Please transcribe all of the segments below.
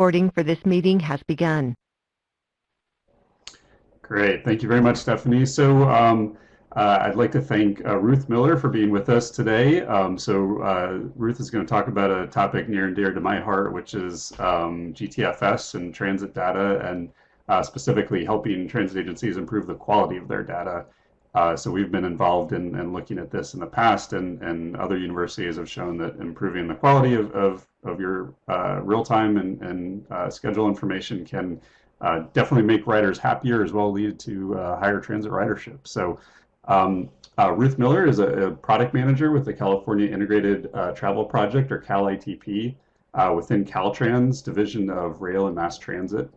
Recording for this meeting has begun. Great. Thank you very much, Stephanie. I'd like to thank Ruth Miller for being with us today. Ruth is going to talk about a topic near and dear to my heart, which is GTFS and transit data, and specifically helping transit agencies improve the quality of their data. We've been involved in looking at this in the past, and other universities have shown that improving the quality of your real-time and schedule information can definitely make riders happier, as well lead to higher transit ridership. Ruth Miller is a product manager with the California Integrated Travel Project, or Cal-ITP, within Caltrans division of Rail and Mass Transit.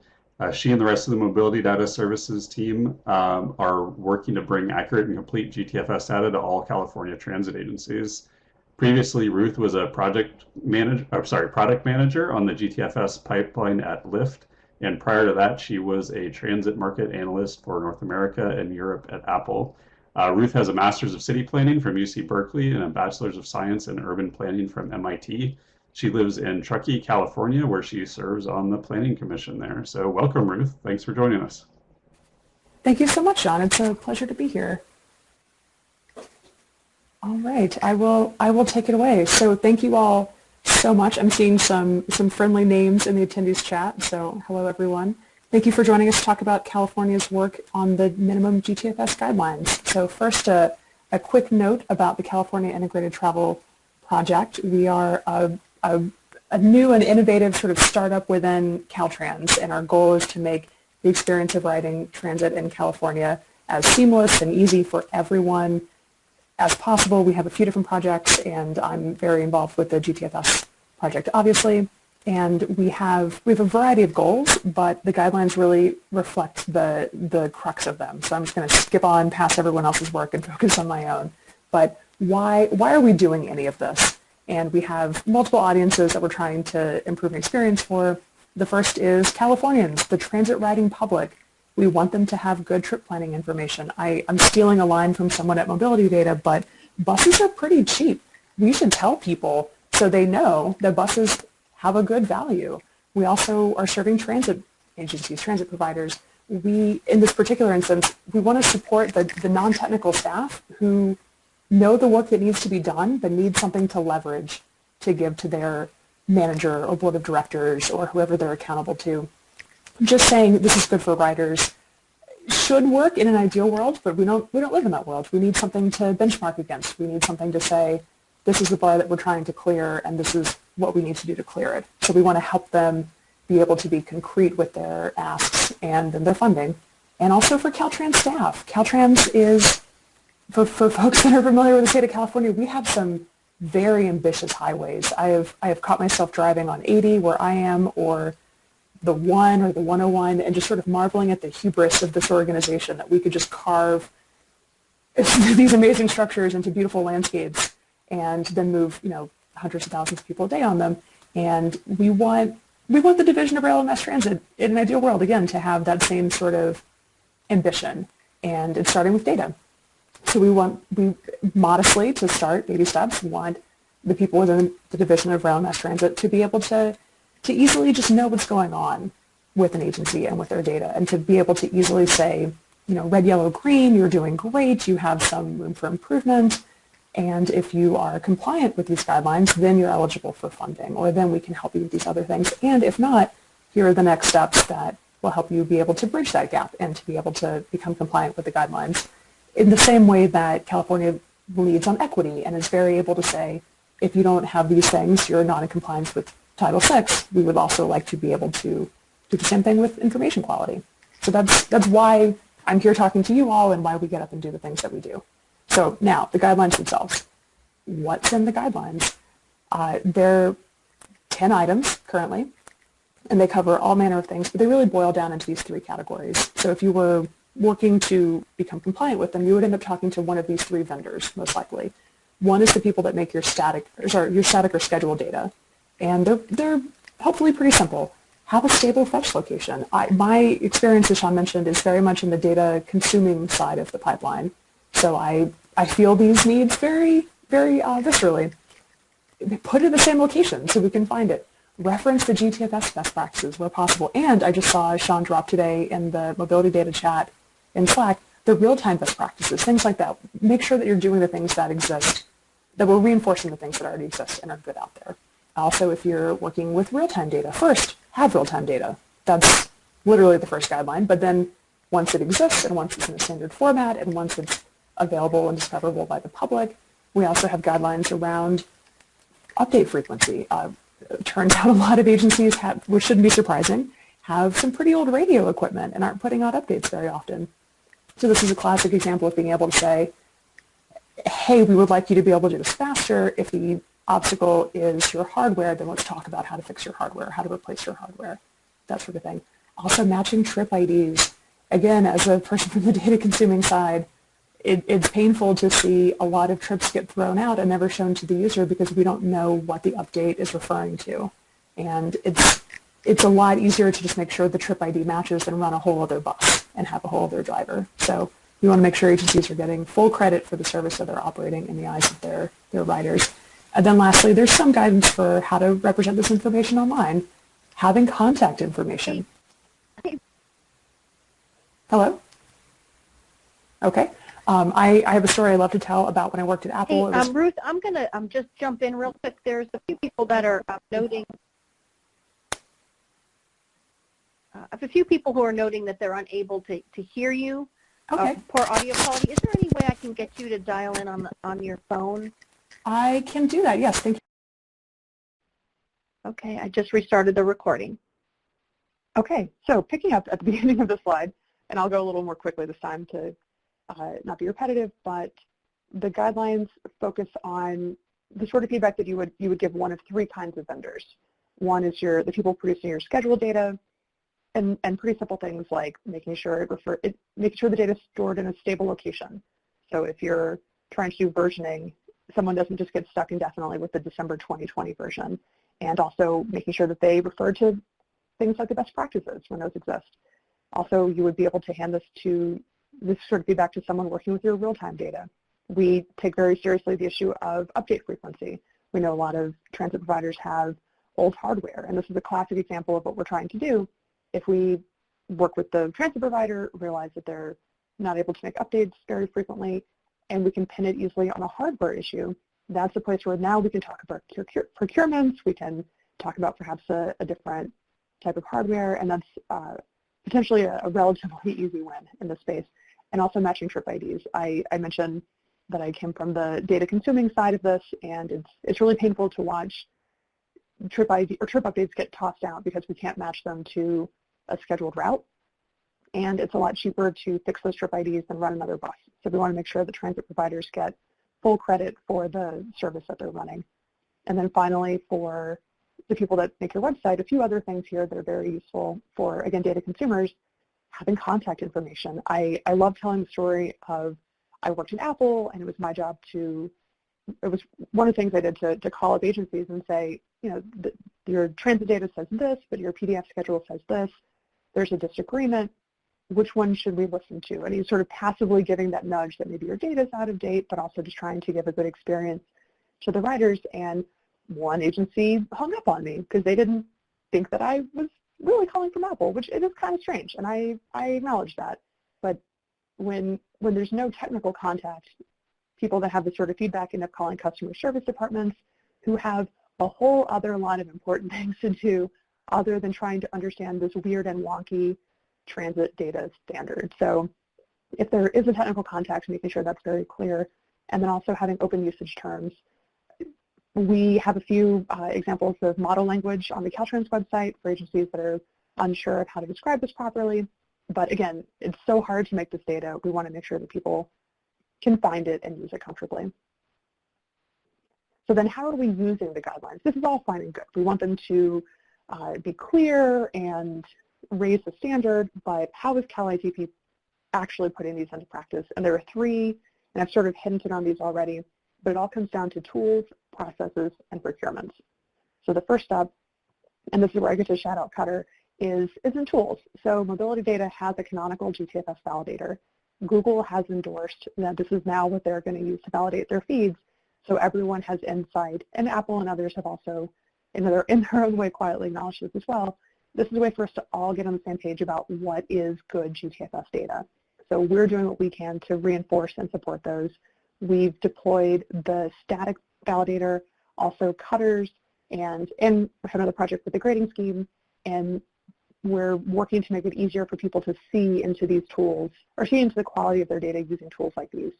She and the rest of the Mobility Data Services team are working to bring accurate and complete GTFS data to all California transit agencies. Previously, Ruth was a product manager on the GTFS pipeline at Lyft, and prior to that, she was a transit market analyst for North America and Europe at Apple. Ruth has a Master's of City Planning from UC Berkeley and a Bachelor's of Science in Urban Planning from MIT. She lives in Truckee, California, where she serves on the Planning Commission there. So welcome, Ruth. Thanks for joining us. Thank you so much, John. It's a pleasure to be here. All right, I will take it away. So thank you all so much. I'm seeing some friendly names in the attendees chat, so hello everyone. Thank you for joining us to talk about California's work on the minimum GTFS guidelines. So first, a quick note about the California Integrated Travel Project. We are a new and innovative sort of startup within Caltrans, and our goal is to make the experience of riding transit in California as seamless and easy for everyone as possible. We have a few different projects, and I'm very involved with the GTFS project, obviously. And we have a variety of goals, but the guidelines really reflect the crux of them. So I'm just going to skip on past everyone else's work and focus on my own. But why are we doing any of this? And we have multiple audiences that we're trying to improve an experience for. The first is Californians, the transit riding public. We want them to have good trip planning information. I'm stealing a line from someone at Mobility Data, but buses are pretty cheap. We should tell people so they know that buses have a good value. We also are serving transit agencies, transit providers. In this particular instance, we want to support the non-technical staff who know the work that needs to be done, but need something to leverage to give to their manager or board of directors or whoever they're accountable to. Just saying this is good for riders should work in an ideal world, but we don't live in that world. We need something to benchmark against. We need something to say, this is the bar that we're trying to clear, and this is what we need to do to clear it. So we want to help them be able to be concrete with their asks and then their funding. And also for Caltrans staff. Caltrans is, for folks that are familiar with the state of California, we have some very ambitious highways. I have caught myself driving on 80 where I am, or the 1 or the 101, and just sort of marveling at the hubris of this organization that we could just carve these amazing structures into beautiful landscapes and then move, hundreds of thousands of people a day on them. And we want the Division of Rail and Mass Transit, in an ideal world, again, to have that same sort of ambition. And it's starting with data. So we modestly, to start, baby steps, want the people within the Division of Rail and Mass Transit to be able to easily just know what's going on with an agency and with their data, and to be able to easily say, red, yellow, green, you're doing great, you have some room for improvement, and if you are compliant with these guidelines, then you're eligible for funding, or then we can help you with these other things. And if not, here are the next steps that will help you be able to bridge that gap and to be able to become compliant with the guidelines. In the same way that California leads on equity and is very able to say, if you don't have these things, you're not in compliance with Title VI, we would also like to be able to do the same thing with information quality. So that's why I'm here talking to you all and why we get up and do the things that we do. So now, the guidelines themselves. What's in the guidelines? They're 10 items currently, and they cover all manner of things, but they really boil down into these 3 categories. So if you were working to become compliant with them, you would end up talking to one of these 3 vendors, most likely. One is the people that make your static or schedule data. And they're hopefully pretty simple. Have a stable fetch location. My experience, as Sean mentioned, is very much in the data consuming side of the pipeline. So I feel these needs very, very viscerally. Put it in the same location so we can find it. reference the GTFS best practices where possible. And I just saw Sean drop today in the mobility data chat in Slack, the real-time best practices, things like that. Make sure that you're doing the things that exist, that we're reinforcing the things that already exist and are good out there. Also, if you're working with real-time data, first, have real-time data. That's literally the first guideline, but then once it exists and once it's in a standard format and once it's available and discoverable by the public, we also have guidelines around update frequency. It turns out a lot of agencies have, which shouldn't be surprising, have some pretty old radio equipment and aren't putting out updates very often. So this is a classic example of being able to say, hey, we would like you to be able to do this faster. If the obstacle is your hardware, then let's talk about how to fix your hardware, how to replace your hardware, that sort of thing. Also matching trip IDs. Again, as a person from the data consuming side, it's painful to see a lot of trips get thrown out and never shown to the user because we don't know what the update is referring to. And it's a lot easier to just make sure the trip ID matches than run a whole other bus and have a whole other driver. So we want to make sure agencies are getting full credit for the service that they're operating in the eyes of their riders. And then lastly, there's some guidance for how to represent this information online. Having contact information. Hello? Okay. I have a story I love to tell about when I worked at Apple. Hey, Ruth, I'm going to just jump in real quick. There's a few people that are noting. I have a few people who are noting that they're unable to hear you. Okay. Poor audio quality. Is there any way I can get you to dial in on your phone? I can do that. Yes, thank you. Okay, I just restarted the recording. Okay, so picking up at the beginning of the slide, and I'll go a little more quickly this time to not be repetitive, but the guidelines focus on the sort of feedback that you would give one of three kinds of vendors. One is the people producing your schedule data, and pretty simple things like making sure the data is stored in a stable location. So if you're trying to do versioning, someone doesn't just get stuck indefinitely with the December 2020 version, and also making sure that they refer to things like the best practices when those exist. Also, you would be able to hand this sort of feedback to someone working with your real-time data. We take very seriously the issue of update frequency. We know a lot of transit providers have old hardware, and this is a classic example of what we're trying to do. If we work with the transit provider, realize that they're not able to make updates very frequently, and we can pin it easily on a hardware issue, that's a place where now we can talk about procurements, we can talk about perhaps a different type of hardware, and that's potentially a relatively easy win in this space. And also matching trip IDs. I mentioned that I came from the data consuming side of this, and it's really painful to watch trip ID or trip updates get tossed out because we can't match them to a scheduled route. And it's a lot cheaper to fix those trip IDs than run another bus. So we want to make sure that transit providers get full credit for the service that they're running. And then finally, for the people that make your website, a few other things here that are very useful for, again, data consumers, having contact information. I love telling the story of I worked at Apple, and it was my job it was one of the things I did to call up agencies and say, your transit data says this, but your PDF schedule says this. There's a disagreement. Which one should we listen to? And he's sort of passively giving that nudge that maybe your data is out of date, but also just trying to give a good experience to the writers. And one agency hung up on me because they didn't think that I was really calling from Apple, which it is kind of strange, and I acknowledge that. But when there's no technical contact, people that have this sort of feedback end up calling customer service departments who have a whole other line of important things to do other than trying to understand this weird and wonky transit data standard. So if there is a technical contact, making sure that's very clear, and then also having open usage terms. We have a few examples of model language on the Caltrans website for agencies that are unsure of how to describe this properly. But again, it's so hard to make this data. We want to make sure that people can find it and use it comfortably. So then how are we using the guidelines? This is all fine and good. We want them to be clear and raise the standard, but how is Cal-ITP actually putting these into practice? And there are three, and I've sort of hinted on these already, but it all comes down to tools, processes, and procurements. So the first step, and this is where I get to shout out Cutter, is in tools. So mobility data has a canonical GTFS validator. Google has endorsed that this is now what they're going to use to validate their feeds, so everyone has insight, and Apple and others have also in their own way quietly acknowledge this as well, this is a way for us to all get on the same page about what is good GTFS data. So we're doing what we can to reinforce and support those. We've deployed the static validator, also cutters, and we have another project with the grading scheme, and we're working to make it easier for people to see into these tools, or see into the quality of their data using tools like these.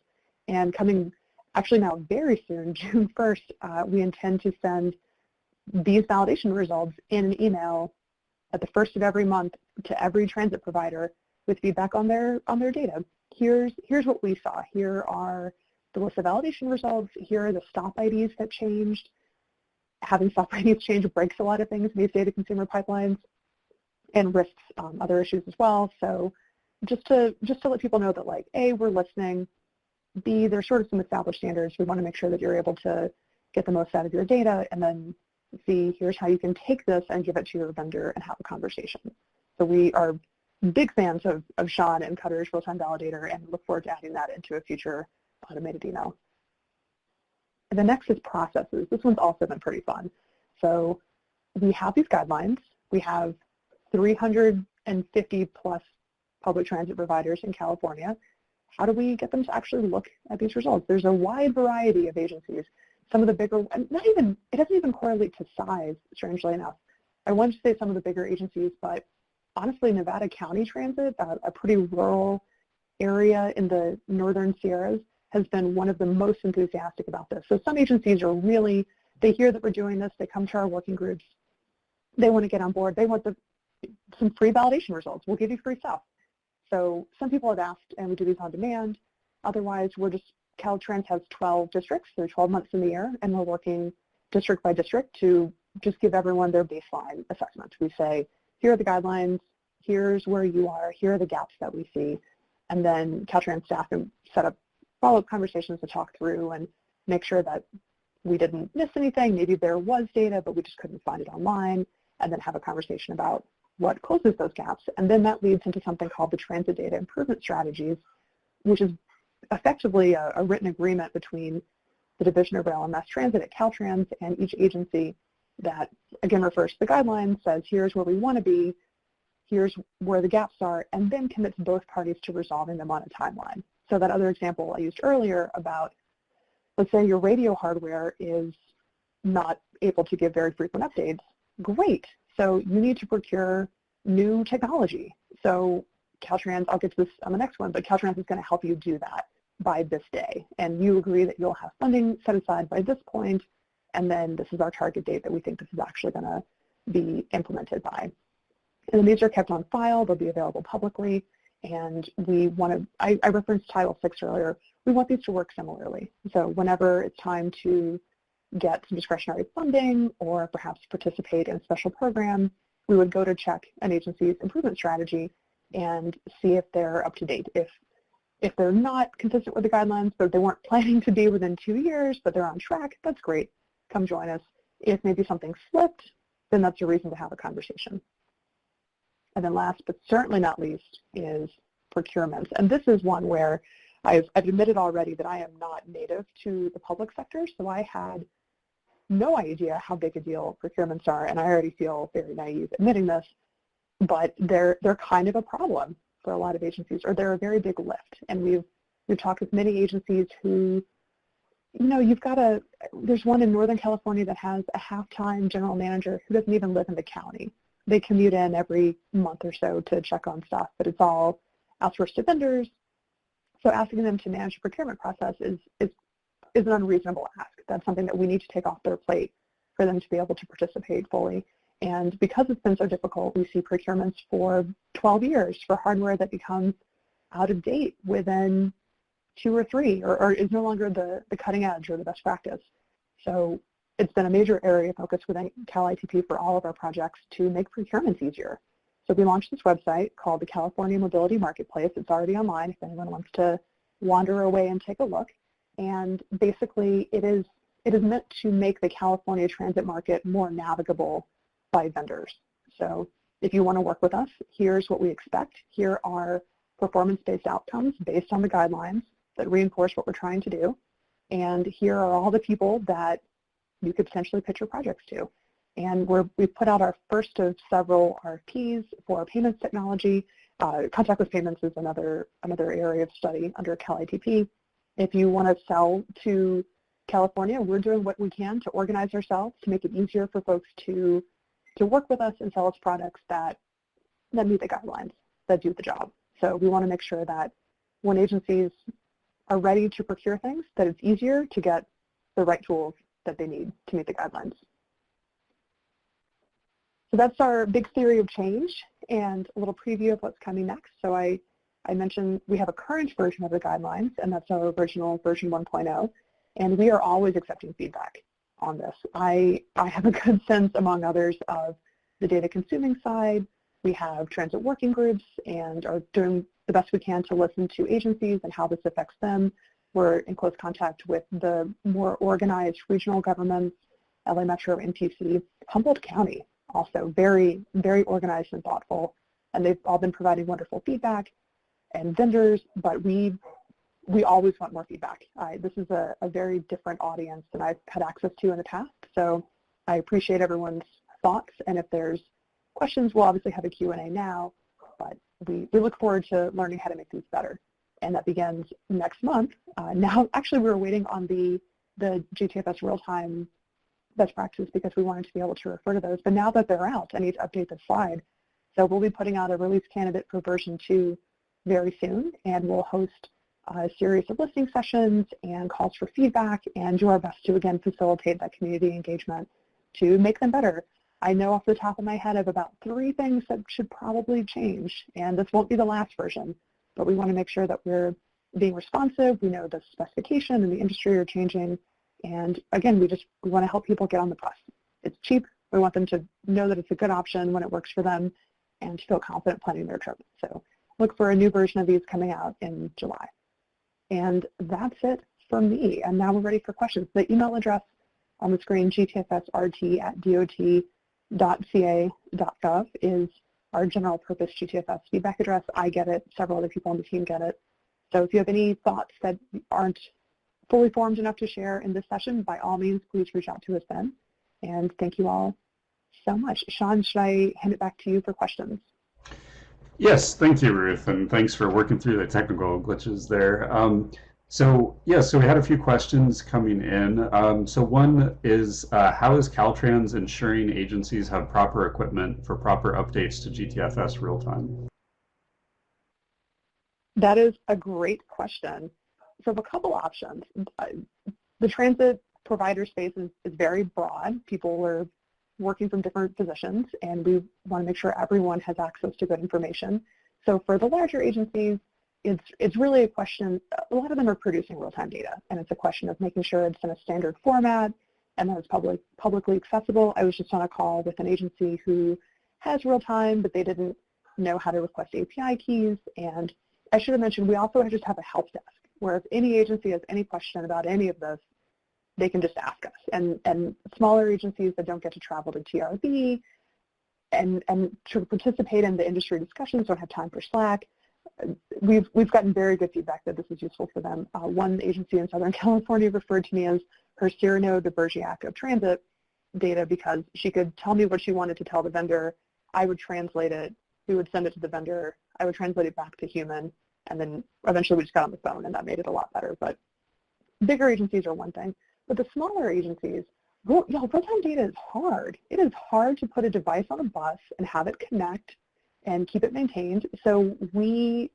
And coming actually now very soon, June 1st, we intend to send these validation results in an email at the first of every month to every transit provider with feedback on their data. Here's what we saw. Here are the list of validation results. Here are the stop IDs that changed. Having stop IDs change breaks a lot of things in these data consumer pipelines and risks other issues as well. So just to let people know that, like, A, we're listening. B, there's sort of some established standards. We want to make sure that you're able to get the most out of your data. And then C, here's how you can take this and give it to your vendor and have a conversation. So we are big fans of Sean and Cutter's real-time validator and look forward to adding that into a future automated email. And the next is processes. This one's also been pretty fun. So we have these guidelines. We have 350 plus public transit providers in California. How do we get them to actually look at these results? There's a wide variety of agencies. Some of the bigger, it doesn't even correlate to size, strangely enough. I wanted to say some of the bigger agencies, but honestly, Nevada County Transit, a pretty rural area in the northern Sierras, has been one of the most enthusiastic about this. So some agencies are really, they hear that we're doing this, they come to our working groups, they want to get on board, they want some free validation results. We'll give you free stuff. So some people have asked, and we do these on demand. Otherwise, Caltrans has 12 districts. There are 12 months in the year, and we're working district by district to just give everyone their baseline assessment. We say, here are the guidelines, here's where you are, here are the gaps that we see, and then Caltrans staff can set up follow-up conversations to talk through and make sure that we didn't miss anything. Maybe there was data, but we just couldn't find it online, and then have a conversation about what closes those gaps. And then that leads into something called the Transit Data Improvement Strategies, which is effectively a written agreement between the Division of Rail and Mass Transit at Caltrans and each agency that, again, refers to the guidelines, says here's where we want to be, here's where the gaps are, and then commits both parties to resolving them on a timeline. So that other example I used earlier about, let's say your radio hardware is not able to give very frequent updates, great. So you need to procure new technology. So Caltrans, I'll get to this on the next one, but Caltrans is going to help you do that by this day. And you agree that you'll have funding set aside by this point, and then this is our target date that we think this is actually going to be implemented by. And then these are kept on file. They'll be available publicly. And we want to, I referenced Title VI earlier, we want these to work similarly. So whenever it's time to get some discretionary funding or perhaps participate in a special program, we would go to check an agency's improvement strategy and see if they're up to date. If they're not consistent with the guidelines, but they weren't planning to be within 2 years, but they're on track, that's great. Come join us. If maybe something slipped, then that's a reason to have a conversation. And then last but certainly not least is procurements. And this is one where I've admitted already that I am not native to the public sector, so I had no idea how big a deal procurements are, and I already feel very naive admitting this, but they're kind of a problem for a lot of agencies, or they're a very big lift. And we've talked with many agencies who, you know, there's one in Northern California that has a half-time general manager who doesn't even live in the county. They commute in every month or so to check on stuff, but it's all outsourced to vendors. So asking them to manage the procurement process is an unreasonable ask. That's something that we need to take off their plate for them to be able to participate fully. And because it's been so difficult, we see procurements for 12 years for hardware that becomes out of date within 2 or 3, or is no longer the cutting edge or the best practice. So it's been a major area of focus within Cal-ITP for all of our projects to make procurements easier. So we launched this website called the California Mobility Marketplace. It's already online if anyone wants to wander away and take a look. And basically it is meant to make the California transit market more navigable by vendors. So if you want to work with us, here's what we expect. Here are performance-based outcomes based on the guidelines that reinforce what we're trying to do. And here are all the people that you could potentially pitch your projects to. And we've put out our first of several RFPs for payments technology. Contactless payments is another area of study under Cal-ITP. If you want to sell to California, we're doing what we can to organize ourselves to make it easier for folks to work with us and sell us products that meet the guidelines, that do the job. So we want to make sure that when agencies are ready to procure things, that it's easier to get the right tools that they need to meet the guidelines. So that's our big theory of change and a little preview of what's coming next. So I mentioned we have a current version of the guidelines, and that's our original version 1.0, and we are always accepting feedback on this. I have a good sense, among others, of the data consuming side. We have transit working groups and are doing the best we can to listen to agencies and how this affects them. We're in close contact with the more organized regional governments, LA Metro, NPC, Humboldt County, also very, very organized and thoughtful, and they've all been providing wonderful feedback, and vendors, but we always want more feedback. This is a very different audience than I've had access to in the past, so I appreciate everyone's thoughts, and if there's questions, we'll obviously have a Q&A now, but we look forward to learning how to make these better, and that begins next month. Now, actually, we were waiting on the GTFS RealTime best practices because we wanted to be able to refer to those, but now that they're out, I need to update the slide. So we'll be putting out a release candidate for version 2 very soon, and we'll host a series of listening sessions and calls for feedback and do our best to, again, facilitate that community engagement to make them better. I know off the top of my head of about 3 things that should probably change, and this won't be the last version, but we want to make sure that we're being responsive. We know the specification and the industry are changing, and again, we want to help people get on the bus. It's cheap. We want them to know that it's a good option when it works for them and to feel confident planning their trip. So look for a new version of these coming out in July. And that's it for me. And now we're ready for questions. The email address on the screen, gtfsrt@dot.ca.gov, is our general purpose GTFS feedback address. I get it. Several other people on the team get it. So if you have any thoughts that aren't fully formed enough to share in this session, by all means, please reach out to us then. And thank you all so much. Sean, should I hand it back to you for questions? Yes, thank you, Ruth, and thanks for working through the technical glitches there. So we had a few questions coming in. So one is, how is Caltrans ensuring agencies have proper equipment for proper updates to GTFS RealTime? That is a great question. So a couple options. The transit provider space is very broad. People are working from different positions, and we want to make sure everyone has access to good information. So for the larger agencies, it's really a question, a lot of them are producing real-time data, and it's a question of making sure it's in a standard format and that it's publicly accessible. I was just on a call with an agency who has real-time, but they didn't know how to request API keys, and I should have mentioned we also just have a help desk, where if any agency has any question about any of this, they can just ask us. And smaller agencies that don't get to travel to TRB and to participate in the industry discussions don't have time for Slack, we've gotten very good feedback that this is useful for them. One agency in Southern California referred to me as her Cyrano de Bergerac of transit data because she could tell me what she wanted to tell the vendor. I would translate it. We would send it to the vendor. I would translate it back to human. And then eventually we just got on the phone, and that made it a lot better. But bigger agencies are one thing. But the smaller agencies, real-time data is hard. It is hard to put a device on a bus and have it connect and keep it maintained. So we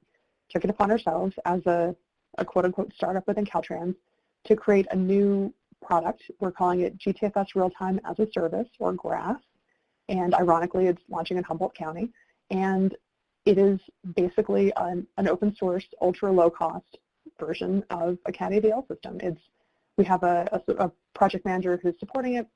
took it upon ourselves as a quote-unquote startup within Caltrans to create a new product. We're calling it GTFS RealTime as a Service, or GRAS. And ironically, it's launching in Humboldt County. And it is basically an open source, ultra low cost version of a CAD AVL system. We have a project manager who's supporting it.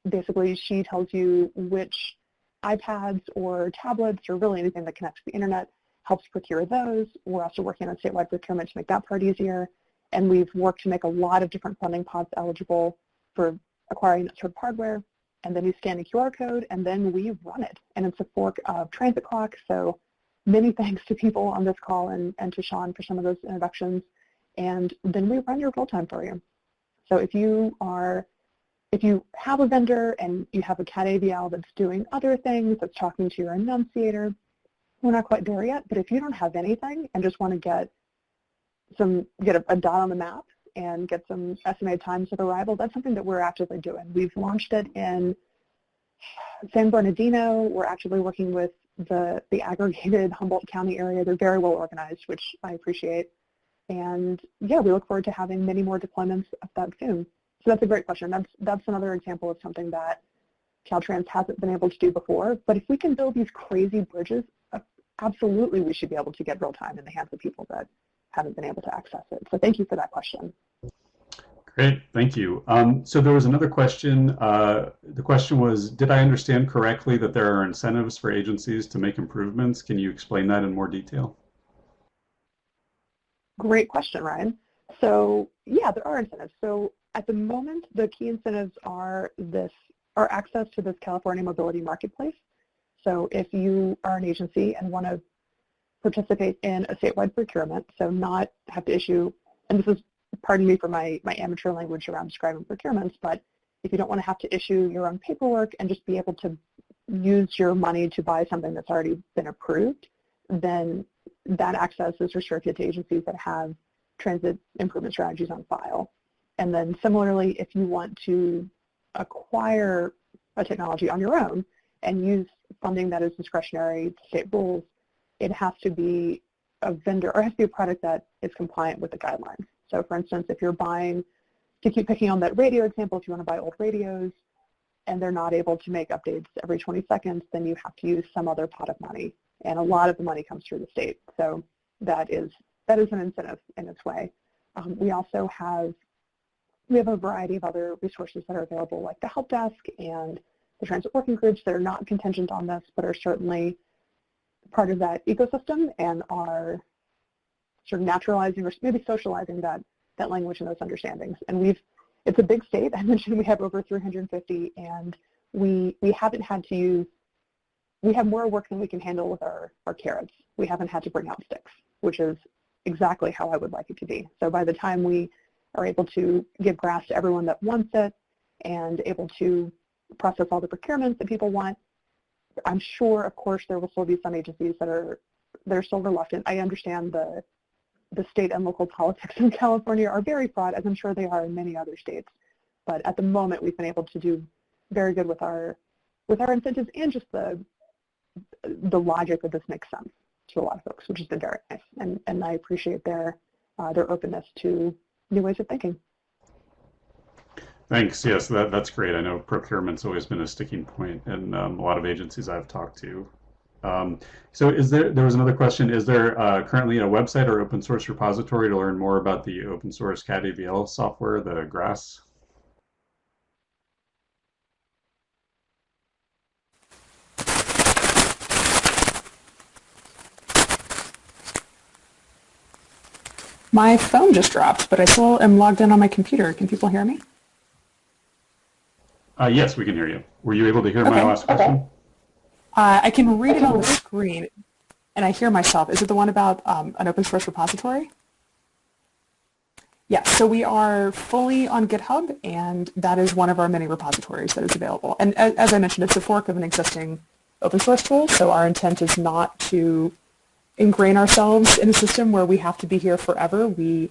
Basically, she tells you which iPads or tablets or really anything that connects to the internet, helps procure those. We're also working on statewide procurement to make that part easier. And we've worked to make a lot of different funding pots eligible for acquiring that sort of hardware. And then you scan the QR code, and then we run it. And it's a fork of Transit Clock. So many thanks to people on this call and to Sean for some of those introductions. And then we run your real time for you. So if if you have a vendor and you have a CAD AVL that's doing other things, that's talking to your enunciator, we're not quite there yet, but if you don't have anything and just want to get a dot on the map and get some estimated times of arrival, that's something that we're actively doing. We've launched it in San Bernardino. We're actively working with the aggregated Humboldt County area. They're very well organized, which I appreciate. And yeah, we look forward to having many more deployments of that soon. So that's a great question. That's another example of something that Caltrans hasn't been able to do before. But if we can build these crazy bridges, absolutely we should be able to get real time in the hands of people that haven't been able to access it. So thank you for that question. Great, thank you. So there was another question. The question was, did I understand correctly that there are incentives for agencies to make improvements? Can you explain that in more detail? Great question, Ryan. So yeah, there are incentives. So at the moment, the key incentives are access to this California Mobility Marketplace. So if you are an agency and want to participate in a statewide procurement, so not have to issue, and this is, pardon me for my amateur language around describing procurements, but if you don't want to have to issue your own paperwork and just be able to use your money to buy something that's already been approved, then that access is restricted to agencies that have transit improvement strategies on file. And then similarly, if you want to acquire a technology on your own and use funding that is discretionary to state rules, it has to be a vendor, or it has to be a product that is compliant with the guidelines. So for instance, if you're buying, to keep picking on that radio example, if you want to buy old radios and they're not able to make updates every 20 seconds, then you have to use some other pot of money. And a lot of the money comes through the state. So that is an incentive in its way. We also have a variety of other resources that are available, like the help desk and the transit working groups that are not contingent on this, but are certainly part of that ecosystem and are sort of naturalizing or maybe socializing that language and those understandings. And it's a big state. I mentioned we have over 350, and we haven't had to use, we have more work than we can handle with our carrots. We haven't had to bring out sticks, which is exactly how I would like it to be. So by the time we are able to give grass to everyone that wants it and able to process all the procurements that people want, I'm sure, of course, there will still be some agencies that are still reluctant. I understand the state and local politics in California are very fraught, as I'm sure they are in many other states. But at the moment, we've been able to do very good with our incentives and just the logic of this makes sense to a lot of folks, which has been very nice. And I appreciate their openness to new ways of thinking. Thanks. Yes, that's great. I know procurement's always been a sticking point in a lot of agencies I've talked to. So there was another question, is there currently a website or open source repository to learn more about the open source CAD AVL software, the GRASS? My phone just dropped, but I still am logged in on my computer. Can people hear me? Yes, we can hear you. Were you able to hear my last question? I can read it on the screen, and I hear myself. Is it the one about an open source repository? Yes, so we are fully on GitHub, and that is one of our many repositories that is available. And as I mentioned, it's a fork of an existing open source tool, so our intent is not to ingrain ourselves in a system where we have to be here forever. We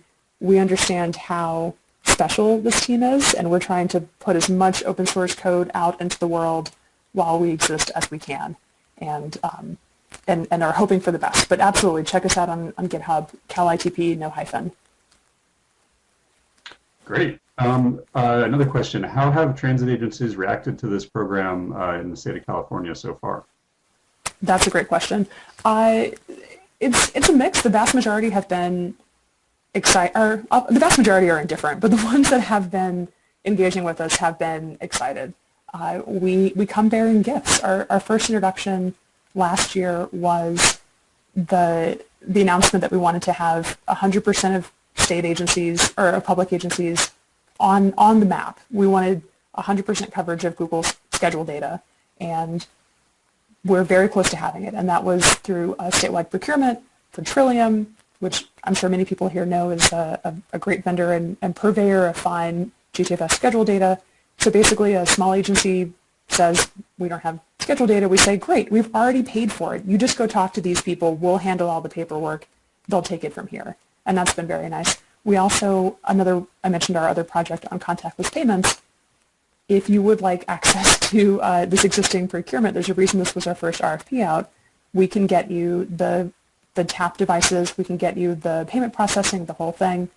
understand how special this team is, and we're trying to put as much open source code out into the world while we exist as we can, and are hoping for the best. But absolutely, check us out on GitHub, Cal-ITP, no hyphen. Great. Another question, how have transit agencies reacted to this program in the state of California so far? That's a great question. It's a mix. The vast majority have been excited, the vast majority are indifferent, but the ones that have been engaging with us have been excited. We come bearing gifts. Our first introduction last year was the announcement that we wanted to have 100% of state agencies or of public agencies on the map. We wanted 100% coverage of Google's schedule data, and we're very close to having it. And that was through a statewide procurement for Trillium, which I'm sure many people here know is a great vendor and purveyor of fine GTFS schedule data. So basically a small agency says, we don't have schedule data. We say, great, we've already paid for it. You just go talk to these people. We'll handle all the paperwork. They'll take it from here. And that's been very nice. We also, I mentioned our other project on contactless payments. If you would like access to this existing procurement, there's a reason this was our first RFP out. We can get you the tap devices. We can get you the payment processing, the whole thing.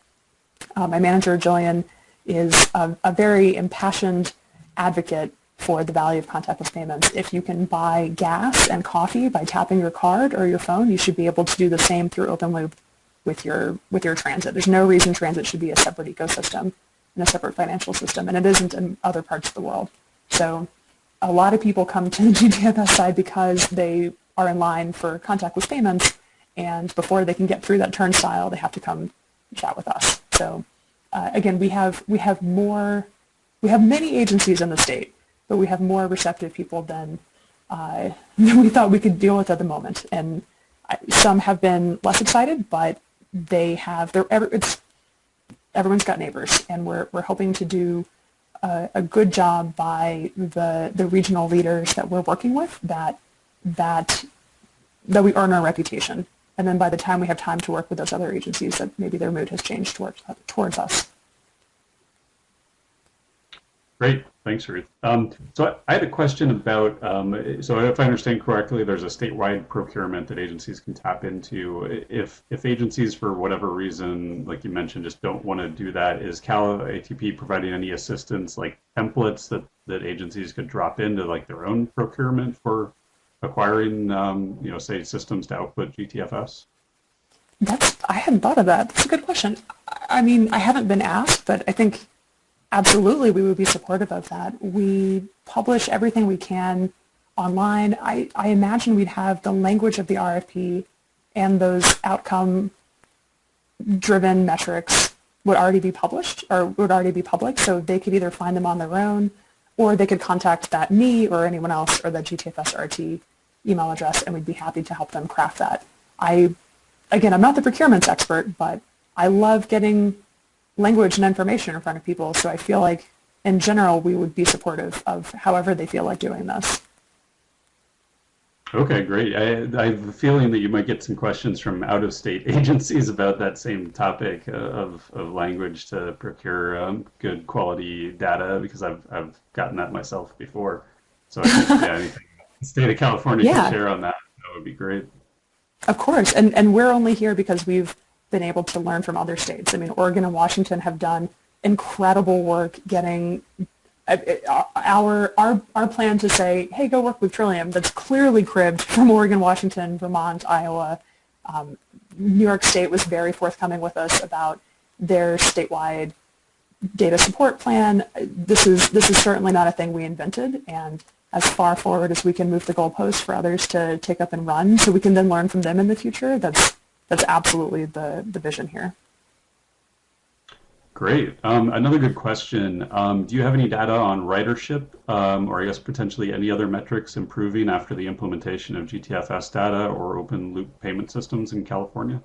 My manager, Jillian, is a very impassioned advocate for the value of contactless payments. If you can buy gas and coffee by tapping your card or your phone, you should be able to do the same through OpenLoop with your transit. There's no reason transit should be a separate ecosystem and a separate financial system, and it isn't in other parts of the world. So a lot of people come to the GTFS side because they are in line for contactless payments, and before they can get through that turnstile, they have to come chat with us. So again, we have many agencies in the state, but we have more receptive people than we thought we could deal with at the moment. And some have been less excited, but everyone's got neighbors, and we're hoping to do a good job by the regional leaders that we're working with that we earn our reputation. And then by the time we have time to work with those other agencies, that maybe their mood has changed towards us. Great. Thanks, Ruth. So I had a question about, so if I understand correctly, there's a statewide procurement that agencies can tap into. If agencies, for whatever reason, like you mentioned, just don't want to do that, is Cal-ITP providing any assistance, like templates that agencies could drop into like their own procurement for acquiring, say, systems to output GTFS? I hadn't thought of that. That's a good question. I mean, I haven't been asked, but I think absolutely we would be supportive of that. We publish everything we can online. I imagine we'd have the language of the RFP and those outcome-driven metrics would already be published or would already be public, so they could either find them on their own, or they could contact me or anyone else or the GTFS RT email address, and we'd be happy to help them craft that. Again, I'm not the procurements expert, but I love getting language and information in front of people, so I feel like, in general, we would be supportive of however they feel like doing this. Okay, great. I have a feeling that you might get some questions from out-of-state agencies about that same topic of language to procure good quality data, because I've gotten that myself before. So I think, anything the state of California can share on that would be great. Of course, and we're only here because we've been able to learn from other states. I mean, Oregon and Washington have done incredible work getting our plan to say, hey, go work with Trillium, that's clearly cribbed from Oregon, Washington, Vermont, Iowa. New York State was very forthcoming with us about their statewide data support plan. This is certainly not a thing we invented, and as far forward as we can move the goalposts for others to take up and run, so we can then learn from them in the future. That's absolutely the vision here. Great. Another good question. Do you have any data on ridership, or I guess potentially any other metrics improving after the implementation of GTFS data or open loop payment systems in California?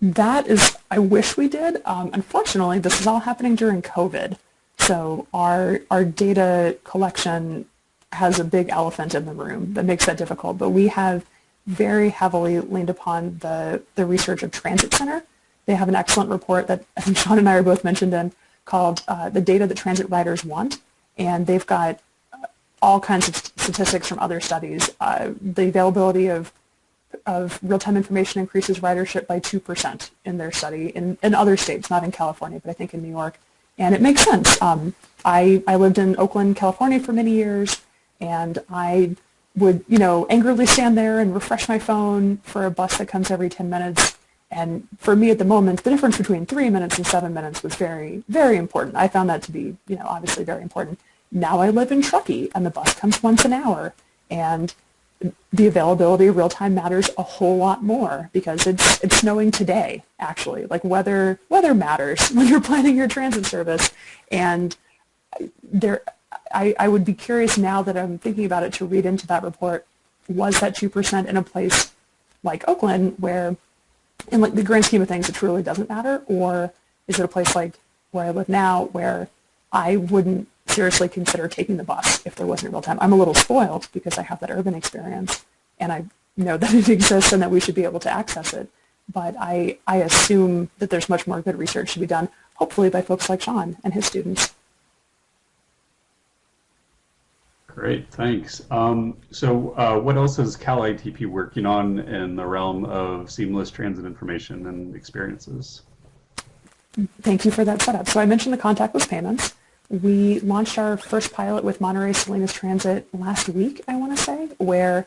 I wish we did. Unfortunately, this is all happening during COVID. So our data collection has a big elephant in the room that makes that difficult. But we have very heavily leaned upon the research of Transit Center. They have an excellent report that I think Sean and I are both mentioned in called The Data That Transit Riders Want. And they've got all kinds of statistics from other studies. The availability of real-time information increases ridership by 2% in their study in other states, not in California, but I think in New York. And it makes sense. I lived in Oakland, California for many years, and I would, angrily stand there and refresh my phone for a bus that comes every 10 minutes. And for me at the moment, the difference between 3 minutes and 7 minutes was very, very important. I found that to be, obviously very important. Now I live in Truckee, and the bus comes once an hour, and the availability of real time matters a whole lot more because it's snowing today, actually. Like weather matters when you're planning your transit service. And I would be curious now that I'm thinking about it to read into that report, was that 2% in a place like Oakland where, in like the grand scheme of things, it truly doesn't matter? Or is it a place like where I live now where I wouldn't seriously consider taking the bus if there wasn't real time. I'm a little spoiled because I have that urban experience, and I know that it exists and that we should be able to access it. But I assume that there's much more good research to be done, hopefully by folks like Sean and his students. Great, thanks. So what else is Cal-ITP working on in the realm of seamless transit information and experiences? Thank you for that setup. So I mentioned the contactless payments. We launched our first pilot with Monterey Salinas Transit last week, I want to say, where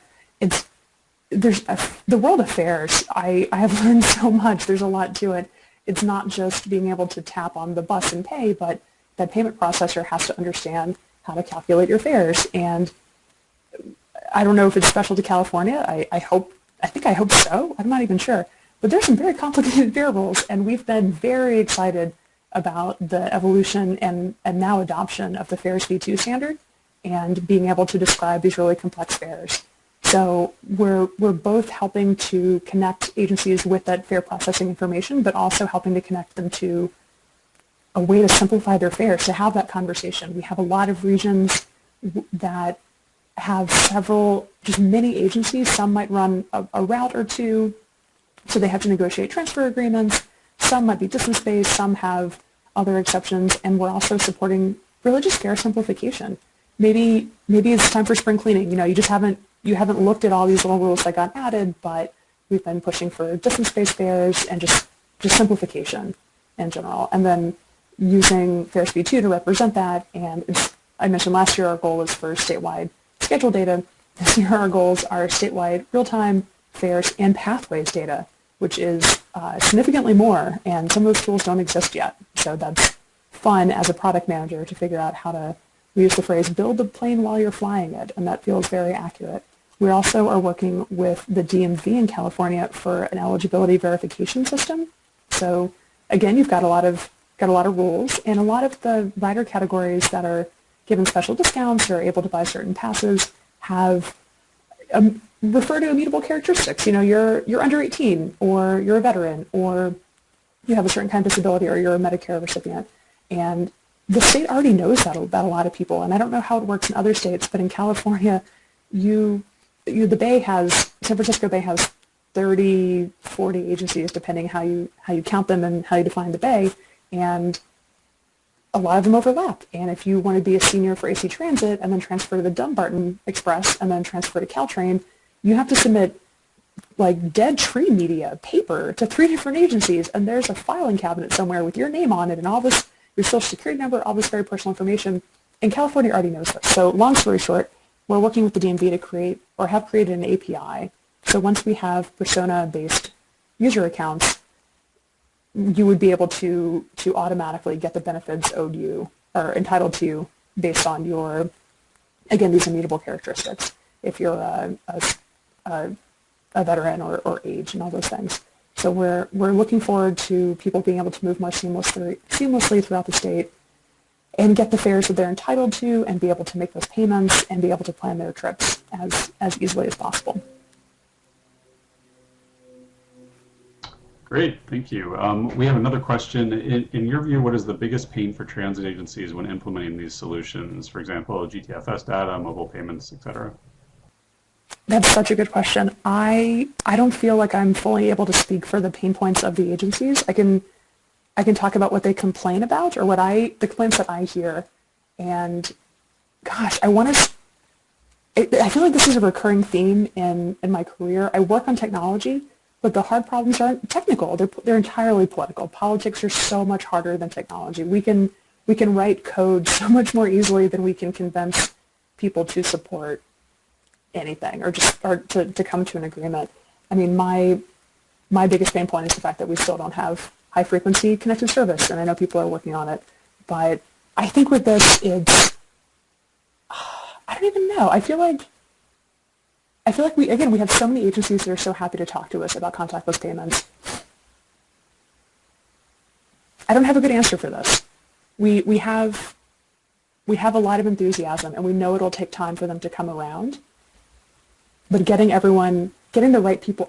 the world of fares. I have learned so much. There's a lot to it. It's not just being able to tap on the bus and pay, but that payment processor has to understand how to calculate your fares. And I don't know if it's special to California. I think I hope so. I'm not even sure. But there's some very complicated fare rules, and we've been very excited about the evolution and now adoption of the Fares V2 standard and being able to describe these really complex fares. So we're both helping to connect agencies with that fare processing information, but also helping to connect them to a way to simplify their fares, to have that conversation. We have a lot of regions that have just many agencies. Some might run a route or two, so they have to negotiate transfer agreements. Some might be distance-based, some have other exceptions, and we're also supporting really just fare simplification. Maybe it's time for spring cleaning. You haven't looked at all these little rules that got added, but we've been pushing for distance-based fares and just simplification in general. And then using Fares V2 to represent that. And I mentioned last year our goal was for statewide schedule data. This year our goals are statewide real-time fares and pathways data, which is significantly more, and some of those tools don't exist yet. So that's fun as a product manager to figure out how to, we use the phrase, build the plane while you're flying it, and that feels very accurate. We also are working with the DMV in California for an eligibility verification system. So again, you've got a lot of rules, and a lot of the rider categories that are given special discounts or able to buy certain passes have refer to immutable characteristics. You're under 18, or you're a veteran, or you have a certain kind of disability, or you're a Medicare recipient. And the state already knows that about a lot of people, and I don't know how it works in other states, but in California, San Francisco Bay has 30, 40 agencies, depending how you count them and how you define the Bay, and a lot of them overlap. And if you want to be a senior for AC Transit and then transfer to the Dumbarton Express and then transfer to Caltrain, you have to submit like dead tree media paper to 3 different agencies, and there's a filing cabinet somewhere with your name on it and all this, your social security number, all this very personal information. And California already knows this. So long story short, we're working with the DMV to create, or have created, an API. So once we have persona-based user accounts, you would be able to automatically get the benefits owed you or entitled to you based on your, again, these immutable characteristics, if you're a veteran or age and all those things. So we're looking forward to people being able to move more seamlessly throughout the state and get the fares that they're entitled to and be able to make those payments and be able to plan their trips as easily as possible. Great, thank you. We have another question. In your view, what is the biggest pain for transit agencies when implementing these solutions? For example, GTFS data, mobile payments, et cetera. That's such a good question. I don't feel like I'm fully able to speak for the pain points of the agencies. I can talk about what they complain about or the complaints that I hear. And gosh, I feel like this is a recurring theme in my career. I work on technology, but the hard problems aren't technical. They're entirely political. Politics are so much harder than technology. We can write code so much more easily than we can convince people to support anything or to come to an agreement. I mean, my biggest pain point is the fact that we still don't have high frequency connected service, and I know people are working on it. But I think with this, I don't even know. I feel like we have so many agencies that are so happy to talk to us about contactless payments. I don't have a good answer for this. We have a lot of enthusiasm, and we know it'll take time for them to come around. But getting the right people,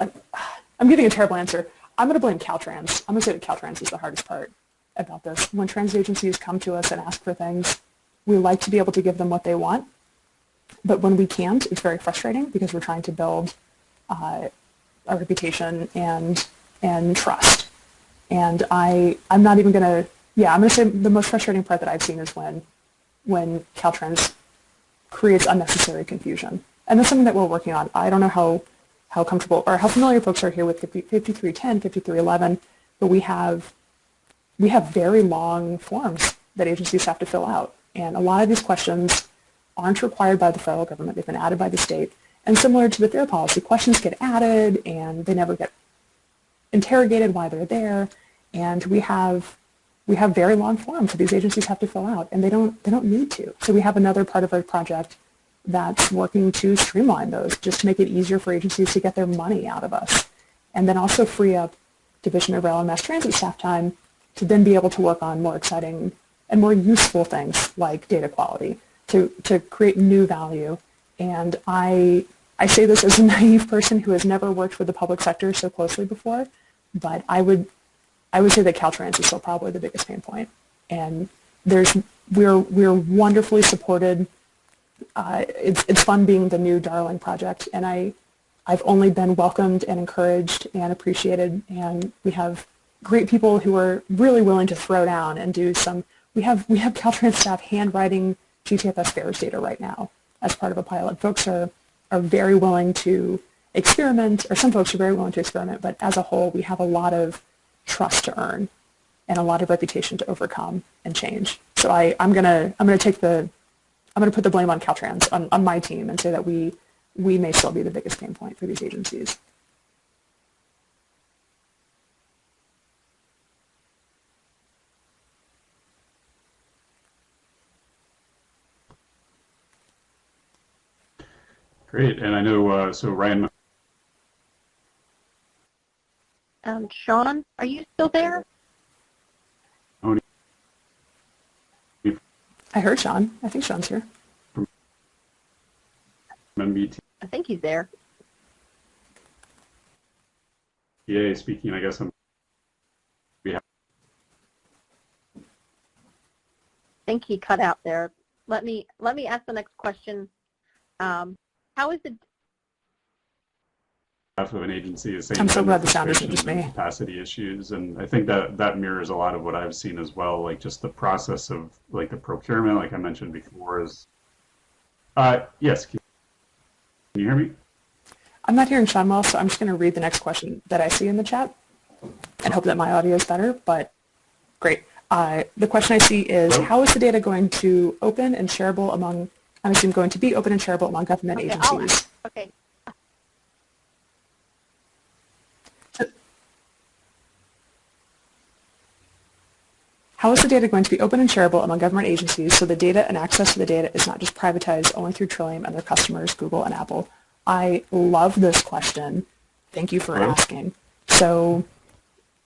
I'm giving a terrible answer. I'm going to blame Caltrans. I'm going to say that Caltrans is the hardest part about this. When transit agencies come to us and ask for things, we like to be able to give them what they want, but when we can't, it's very frustrating because we're trying to build a reputation and trust. And I'm not even going to, I'm going to say the most frustrating part that I've seen is when Caltrans creates unnecessary confusion. And that's something that we're working on. I don't know how comfortable or how familiar folks are here with 5310, 5311, but we have very long forms that agencies have to fill out. And a lot of these questions aren't required by the federal government. They've been added by the state. And similar to the fair policy, questions get added and they never get interrogated why they're there. And we have very long forms that these agencies have to fill out, and they don't need to. So we have another part of our project that's working to streamline those, just to make it easier for agencies to get their money out of us, and then also free up Division of Rail and Mass Transit staff time to then be able to work on more exciting and more useful things like data quality to create new value. And I say this as a naive person who has never worked with the public sector so closely before, but I would say that Caltrans is still probably the biggest pain point. And we're wonderfully supported. It's fun being the new darling project, and I've only been welcomed and encouraged and appreciated, and we have great people who are really willing to throw down and do some. We have Caltrans staff handwriting GTFS fares data right now as part of a pilot. Folks are very willing to experiment, or some folks are very willing to experiment, but as a whole, we have a lot of trust to earn and a lot of reputation to overcome and change. So I'm gonna put the blame on Caltrans, on my team, and say that we may still be the biggest pain point for these agencies. Great, and I know, so Ryan. Sean, are you still there? I heard Sean. I think Sean's here. I think he's there. Yeah, speaking, I guess I think he cut out there. Let me ask the next question. How is it? Half of an agency is saying I'm so glad the sound isn't just me. Capacity issues, and I think that mirrors a lot of what I've seen as well. Like just the process of like the procurement, like I mentioned before, is. Yes, can you hear me? I'm not hearing Sean well, so I'm just going to read the next question that I see in the chat and hope that my audio is better. But great. The question I see is, how is the data going to open and shareable among? I'm assuming going to be open and shareable among government agencies. Okay. How is the data going to be open and shareable among government agencies so the data and access to the data is not just privatized only through Trillium and their customers, Google and Apple? I love this question. Thank you for asking. So,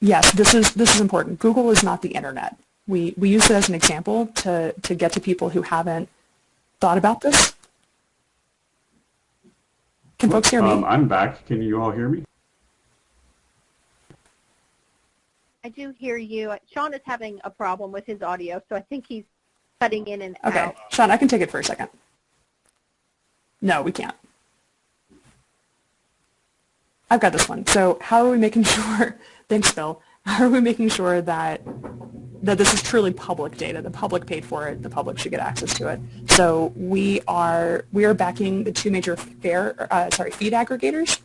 yes, this is important. Google is not the internet. We use it as an example to get to people who haven't thought about this. Can folks hear me? I'm back. Can you all hear me? I do hear you. Sean is having a problem with his audio, so I think he's cutting in and Okay, out. Sean, I can take it for a second. No, we can't. I've got this one. So how are we making sure, thanks Bill, how are we making sure that this is truly public data? The public paid for it, the public should get access to it. So we are backing the two major feed aggregators,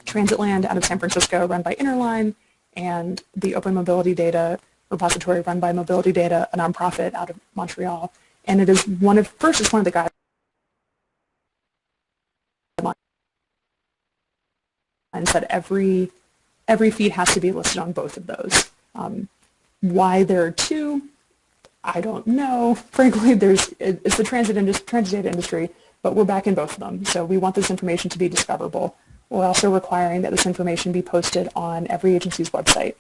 Transitland out of San Francisco run by Interline, and the Open Mobility Data repository run by Mobility Data, a nonprofit out of Montreal. And it is one of the guidelines that every feed has to be listed on both of those. Why there are two, I don't know. Frankly, it's the transit data industry, but we're back in both of them. So we want this information to be discoverable. We're also requiring that this information be posted on every agency's website.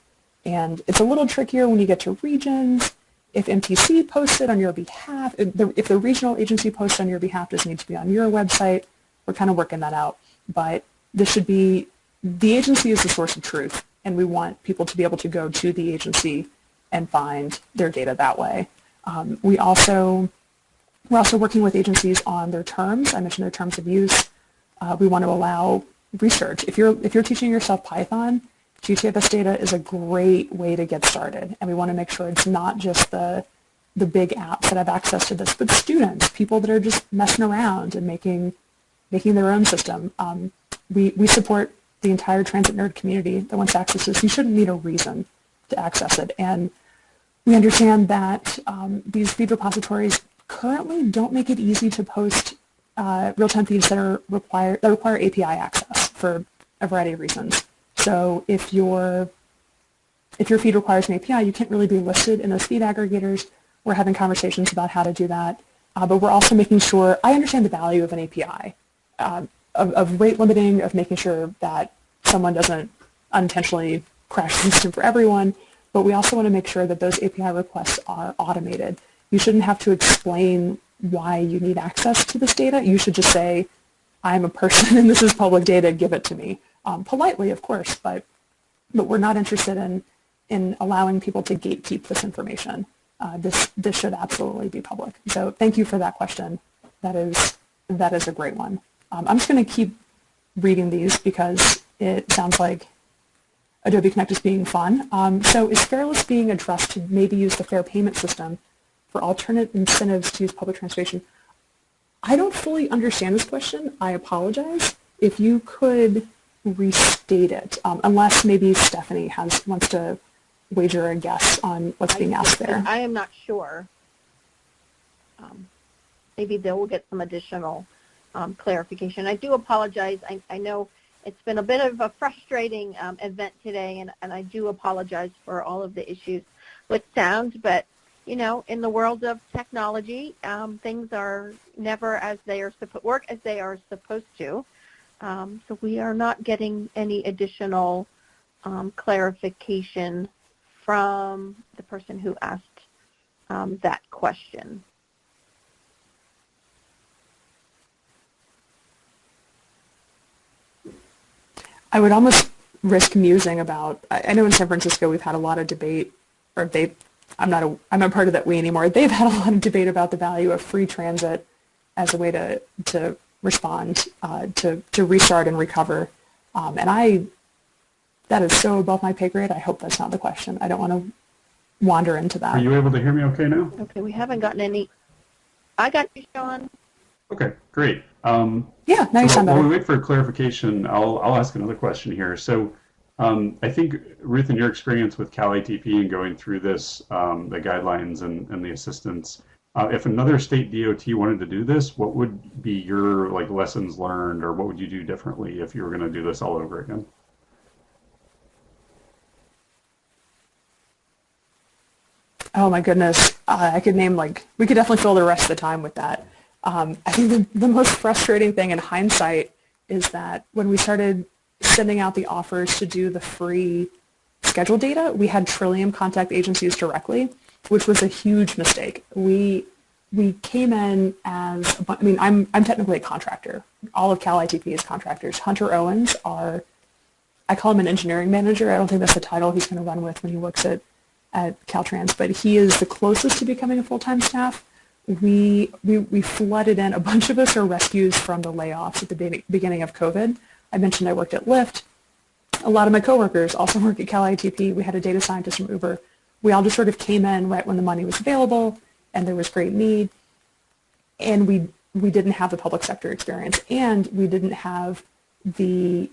And it's a little trickier when you get to regions. If MTC posts it on your behalf, if the regional agency posts on your behalf, does it need to be on your website? We're kind of working that out. But this should be, the agency is the source of truth, and we want people to be able to go to the agency and find their data that way. We also We're also working with agencies on their terms. I mentioned their terms of use. We want to allow research. If you're teaching yourself Python, GTFS data is a great way to get started, and we want to make sure it's not just the big apps that have access to this, but students, people that are just messing around and making their own system. We support the entire transit nerd community that wants to access this. You shouldn't need a reason to access it, and we understand that these feed repositories currently don't make it easy to post real-time feeds that require API access for a variety of reasons. So if your feed requires an API, you can't really be listed in those feed aggregators. We're having conversations about how to do that, but we're also making sure, I understand the value of an API, of rate limiting, of making sure that someone doesn't unintentionally crash the system for everyone, but we also want to make sure that those API requests are automated. You shouldn't have to explain why you need access to this data. You should just say, I'm a person and this is public data, give it to me. Politely, of course, but we're not interested in allowing people to gatekeep this information. This should absolutely be public. So thank you for that question. That is a great one. I'm just going to keep reading these because it sounds like Adobe Connect is being fun. So is fairless being addressed to maybe use the fair payment system for alternate incentives to use public transportation? I don't fully understand this question. I apologize. If you could restate it, unless maybe Stephanie wants to wager a guess on what's being asked there. I am not sure. Maybe they will get some additional clarification. I do apologize. I know it's been a bit of a frustrating event today, and I do apologize for all of the issues with sound, but you know, in the world of technology, things are never as they are work as they are supposed to. So we are not getting any additional clarification from the person who asked that question. I would almost risk musing about, I know in San Francisco we've had a lot of debate, or I'm not part of that we anymore. They've had a lot of debate about the value of free transit as a way to respond, to restart and recover. And that is so above my pay grade. I hope that's not the question. I don't want to wander into that. Are you able to hear me okay now? Okay, we haven't gotten any. I got you, Sean. Okay, great. Yeah, now you sound better. While we wait for clarification, I'll ask another question here. So I think, Ruth, in your experience with Cal-ITP and going through this, the guidelines and the assistance, if another state DOT wanted to do this, what would be your lessons learned, or what would you do differently if you were going to do this all over again? Oh my goodness, I could name we could definitely fill the rest of the time with that. I think the most frustrating thing in hindsight is that when we started sending out the offers to do the free schedule data, we had Trillium contact agencies directly, which was a huge mistake. We came in as, I mean, I'm technically a contractor. All of Cal-ITP is contractors. Hunter Owens I call him an engineering manager. I don't think that's the title he's going to run with when he works at Caltrans, but he is the closest to becoming a full-time staff. We flooded in. A bunch of us are rescues from the layoffs at the beginning of COVID. I mentioned I worked at Lyft. A lot of my coworkers also work at Cal-ITP. We had a data scientist from Uber. We all just sort of came in right when the money was available and there was great need. And we didn't have the public sector experience, and we didn't have the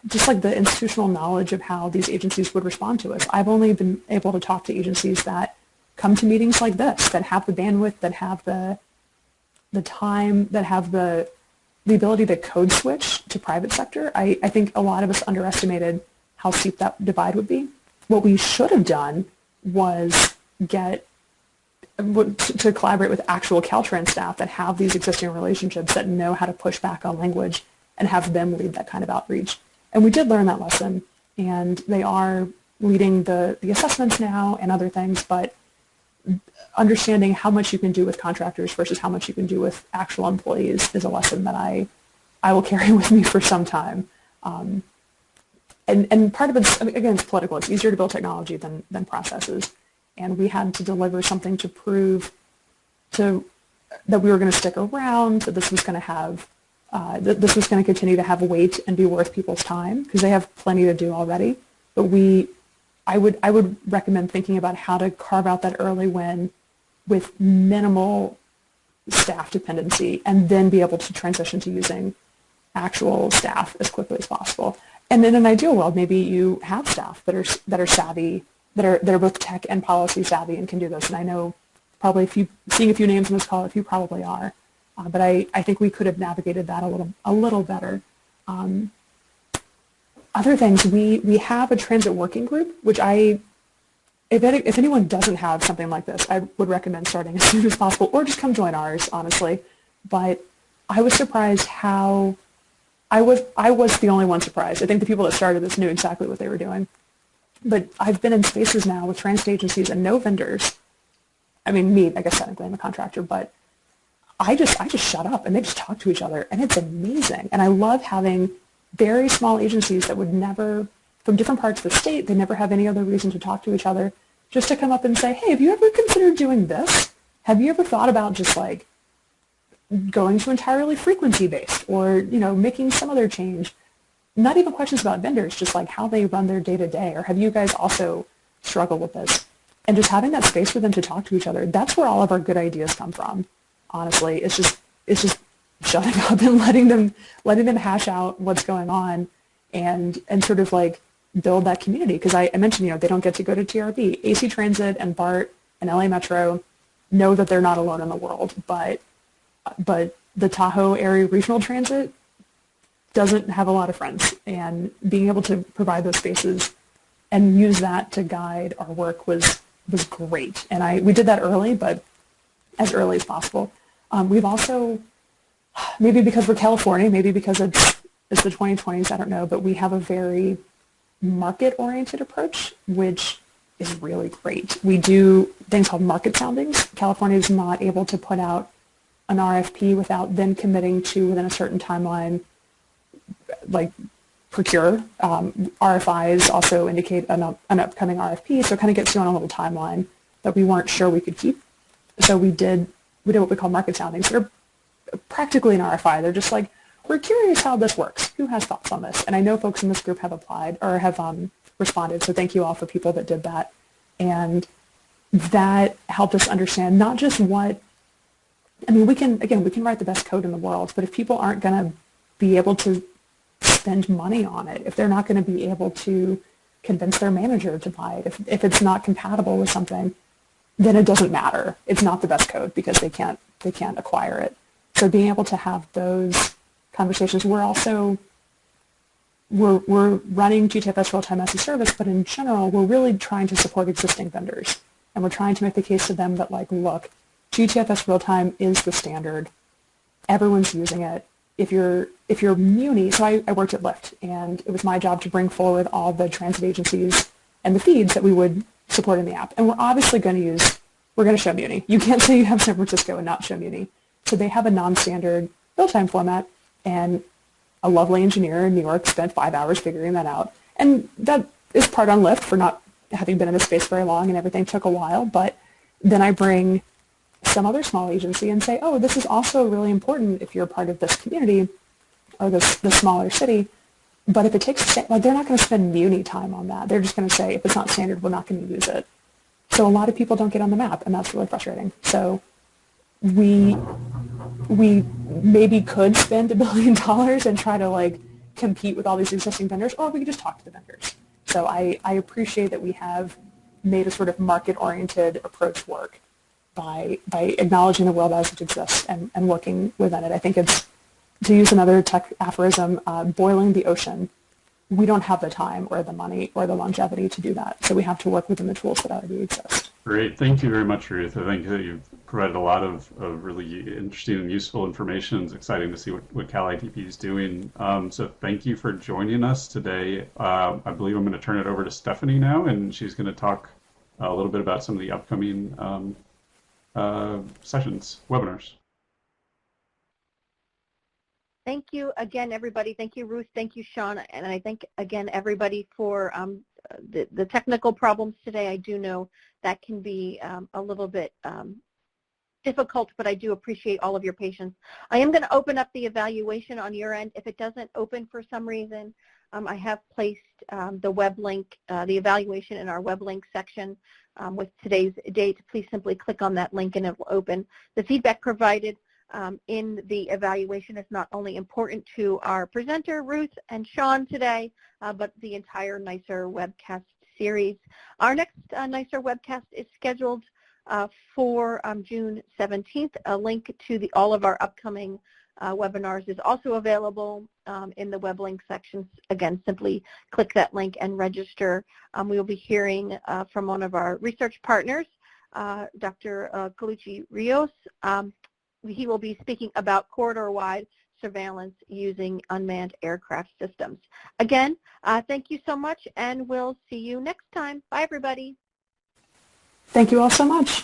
institutional knowledge of how these agencies would respond to us. I've only been able to talk to agencies that come to meetings like this, that have the bandwidth, that have the time, that have the ability to code switch to private sector. I think a lot of us underestimated how steep that divide would be. What we should have done was to collaborate with actual Caltrans staff that have these existing relationships, that know how to push back on language, and have them lead that kind of outreach. And we did learn that lesson, and they are leading the assessments now and other things, but understanding how much you can do with contractors versus how much you can do with actual employees is a lesson that I will carry with me for some time. And part of it, again, it's political. It's easier to build technology than processes. And we had to deliver something to prove to that we were going to stick around, that this was going to have that this was going to continue to have weight and be worth people's time because they have plenty to do already. But I would recommend thinking about how to carve out that early win with minimal staff dependency and then be able to transition to using actual staff as quickly as possible. And in an ideal world, maybe you have staff that are savvy, that are both tech and policy savvy and can do this. And I know probably seeing a few names in this call, if you probably are. But I think we could have navigated that a little better. Other things, we have a transit working group, which if anyone doesn't have something like this, I would recommend starting as soon as possible, or just come join ours, honestly. But I was surprised how I was the only one surprised. I think the people that started this knew exactly what they were doing. But I've been in spaces now with transit agencies and no vendors. I mean, I guess technically I'm a contractor, but I just shut up and they just talk to each other, and it's amazing. And I love having very small agencies that would never, from different parts of the state, they never have any other reason to talk to each other, just to come up and say, hey, have you ever considered doing this? Have you ever thought about just like going to entirely frequency-based or, making some other change? Not even questions about vendors, just like how they run their day-to-day, or have you guys also struggled with this? And just having that space for them to talk to each other, that's where all of our good ideas come from. Honestly, it's just shutting up and letting them hash out what's going on and sort of like build that community. Because I mentioned, they don't get to go to TRB. AC Transit and BART and LA Metro know that they're not alone in the world, but the Tahoe area regional transit doesn't have a lot of friends, and being able to provide those spaces and use that to guide our work was great. And we did that early, but as early as possible. We've also, maybe because we're California, maybe because it's the 2020s, I don't know, but we have a very market-oriented approach, which is really great. We do things called market soundings. California is not able to put out an RFP without then committing to, within a certain timeline, like procure. RFIs also indicate an upcoming RFP, so it kind of gets you on a little timeline that we weren't sure we could keep. So we did what we call market soundings. They're practically an RFI. They're just like, we're curious how this works. Who has thoughts on this? And I know folks in this group have applied or have responded, so thank you all for people that did that. And that helped us understand not just we can write the best code in the world, but if people aren't going to be able to spend money on it, if they're not going to be able to convince their manager to buy it, if it's not compatible with something, then it doesn't matter. It's not the best code because they can't acquire it. So being able to have those conversations, we're running GTFS RealTime as a service, but in general, we're really trying to support existing vendors. And we're trying to make the case to them that, like, look, GTFS RealTime is the standard. Everyone's using it. If you're Muni, so I worked at Lyft, and it was my job to bring forward all the transit agencies and the feeds that we would support in the app. And we're obviously going to show Muni. You can't say you have San Francisco and not show Muni. So they have a non-standard real-time format, and a lovely engineer in New York spent 5 hours figuring that out. And that is part on Lyft for not having been in the space very long, and everything took a while. But then I bring some other small agency and say, oh, this is also really important if you're part of this community or this smaller city. But if it takes, they're not going to spend Muni time on that. They're just going to say, if it's not standard, we're not going to use it. So a lot of people don't get on the map, and that's really frustrating. So we maybe could spend $1 billion and try to, like, compete with all these existing vendors, or we could just talk to the vendors. So I appreciate that we have made a sort of market-oriented approach work by acknowledging the world as it exists and working within it. I think it's, to use another tech aphorism, boiling the ocean. We don't have the time or the money or the longevity to do that. So we have to work within the tools that already exist. Great. Thank you very much, Ruth. I think that you've provided a lot of really interesting and useful information. It's exciting to see what Cal-ITP is doing. So thank you for joining us today. I believe I'm going to turn it over to Stephanie now, and she's going to talk a little bit about some of the upcoming sessions, webinars. Thank you again, everybody. Thank you, Ruth. Thank you, Sean. And I thank, again, everybody for the technical problems today. I do know that can be a little bit difficult, but I do appreciate all of your patience. I am going to open up the evaluation on your end. If it doesn't open for some reason, I have placed the web link, the evaluation in our web link section with today's date. Please simply click on that link and it will open. The feedback provided in the evaluation is not only important to our presenter, Ruth and Sean today, but the entire NYSER webcast series. Our next NYSER webcast is scheduled for June 17th. A link to all of our upcoming webinars is also available in the web link section. Again, simply click that link and register. We will be hearing from one of our research partners, Dr. Colucci Rios. He will be speaking about corridor-wide surveillance using unmanned aircraft systems. Again, thank you so much, and we'll see you next time. Bye, everybody. Thank you all so much.